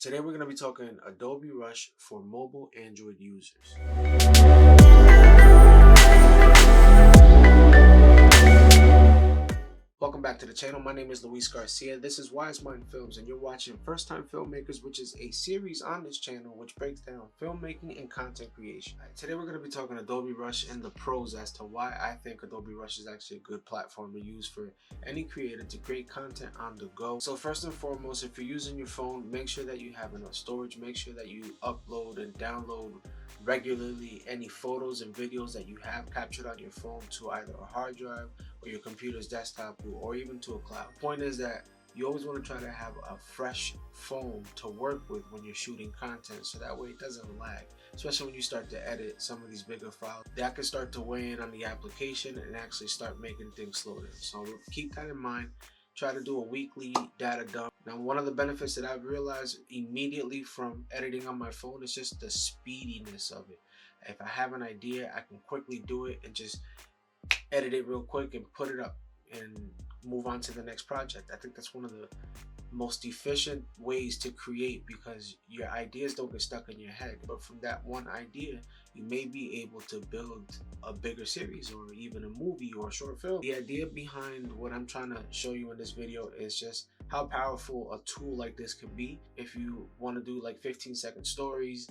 Today we're going to be talking Adobe Rush for mobile Android users. Welcome back to the channel. My name is Luis Garcia. This is Wise Mind Films, and you're watching First Time Filmmakers, which is a series on this channel which breaks down filmmaking and content creation. Today we're going to be talking Adobe Rush and the pros as to why I think Adobe Rush is actually a good platform to use for any creator to create content on the go. So first and foremost, if you're using your phone, make sure that you have enough storage. Make sure that you upload and download regularly any photos and videos that you have captured on your phone to either a hard drive or your computer's desktop or even to a cloud. The point is that you always want to try to have a fresh phone to work with when you're shooting content, so that way it doesn't lag, especially when you start to edit some of these bigger files. That can start to weigh in on the application and actually start making things slow down. So keep that in mind. Try to do a weekly data dump. Now, one of the benefits that I've realized immediately from editing on my phone is just the speediness of it. If I have an idea, I can quickly do it and just edit it real quick and put it up and move on to the next project. I think that's one of the most efficient ways to create, because your ideas don't get stuck in your head, but from that one idea you may be able to build a bigger series or even a movie or a short film. The idea behind what I'm trying to show you in this video is just how powerful a tool like this can be if you want to do like 15-second stories,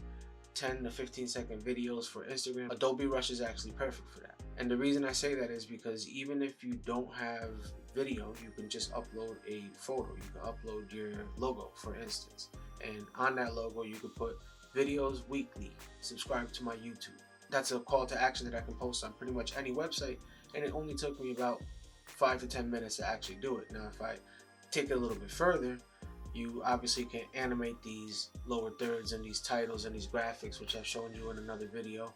10 to 15-second videos for Instagram. Adobe Rush is actually perfect for that. And the reason I say that is because even if you don't have video, you can just upload a photo. You can upload your logo, for instance, and on that logo you could put videos weekly, subscribe to my YouTube. That's a call to action that I can post on pretty much any website, and it only took me about 5 to 10 minutes to actually do it. Now if I take it a little bit further, you obviously can animate these lower thirds and these titles and these graphics, which I've shown you in another video.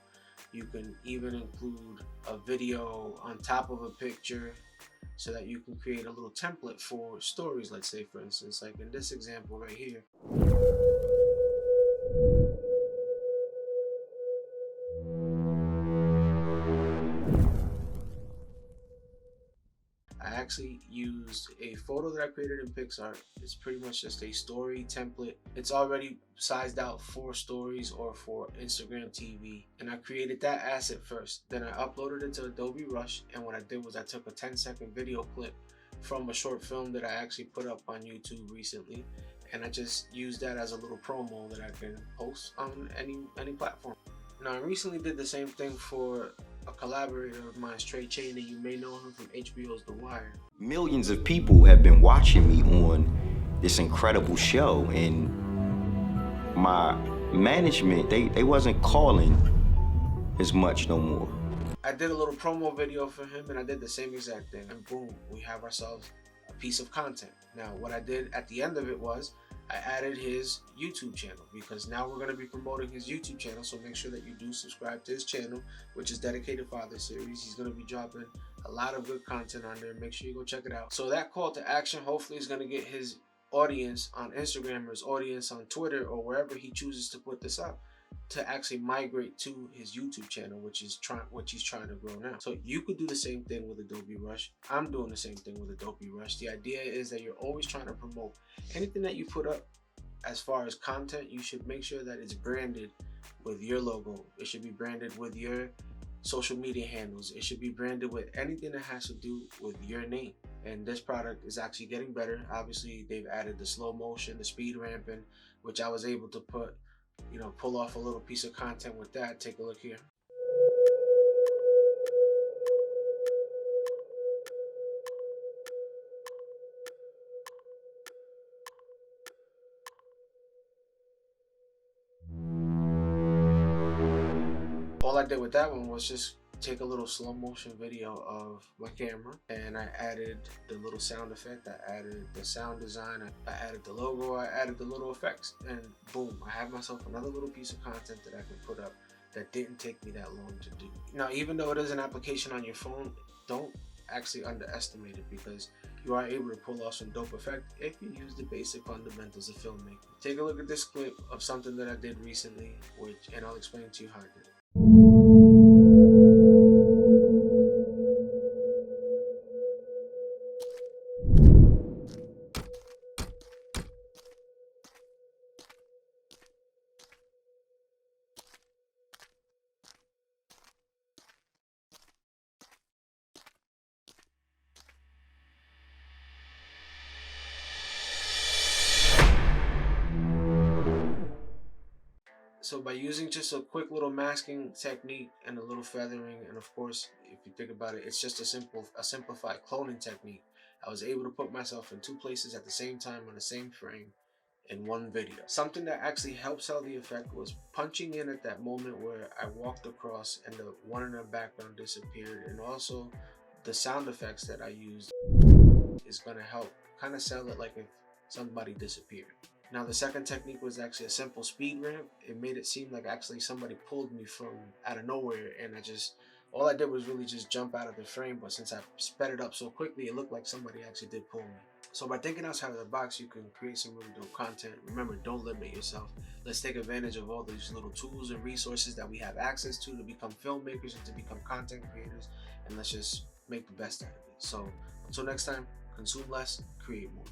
You can even include a video on top of a picture so that you can create a little template for stories. Let's say, for instance, like in this example right here. I actually used a photo that I created in PixArt. It's pretty much just a story template. It's already sized out for stories or for Instagram TV. And I created that asset first. Then I uploaded it to Adobe Rush. And what I did was I took a 10-second video clip from a short film that I actually put up on YouTube recently. And I just used that as a little promo that I can post on any platform. Now, I recently did the same thing for a collaborator of mine, Trey Chain, and you may know him from HBO's The Wire. Millions of people have been watching me on this incredible show, and my management, they wasn't calling as much no more. I did a little promo video for him, and I did the same exact thing, and boom, we have ourselves a piece of content. Now, what I did at the end of it was I added his YouTube channel, because now we're going to be promoting his YouTube channel, so make sure that you do subscribe to his channel, which is Dedicated Father Series. He's going to be dropping a lot of good content on there. Make sure you go check it out. So that call to action hopefully is going to get his audience on Instagram or his audience on Twitter or wherever he chooses to put this up to actually migrate to his YouTube channel, which he's trying to grow now. So you could do the same thing with Adobe Rush. I'm doing the same thing with Adobe Rush. The idea is that you're always trying to promote anything that you put up. As far as content, you should make sure that it's branded with your logo. It should be branded with your social media handles. It should be branded with anything that has to do with your name. And this product is actually getting better. Obviously, they've added the slow motion, the speed ramping, which I was able to pull off a little piece of content with that. Take a look here. All I did with that one was just take a little slow motion video of my camera, and I added the little sound effect, I added the sound design, I added the logo, I added the little effects, and boom, I have myself another little piece of content that I can put up that didn't take me that long to do. Now, even though it is an application on your phone, don't actually underestimate it, because you are able to pull off some dope effect if you use the basic fundamentals of filmmaking. Take a look at this clip of something that I did recently, and I'll explain to you how I did it. So by using just a quick little masking technique and a little feathering, and of course, if you think about it, it's just a simplified cloning technique. I was able to put myself in two places at the same time on the same frame in one video. Something that actually helped sell the effect was punching in at that moment where I walked across and the one in the background disappeared, and also the sound effects that I used is going to help kind of sell it like if somebody disappeared. Now the second technique was actually a simple speed ramp. It made it seem like actually somebody pulled me from out of nowhere, and all I did was really just jump out of the frame, but since I sped it up so quickly, it looked like somebody actually did pull me. So by thinking outside of the box, you can create some really dope content. Remember, don't limit yourself. Let's take advantage of all these little tools and resources that we have access to become filmmakers and to become content creators, and let's just make the best out of it. So until next time, consume less, create more.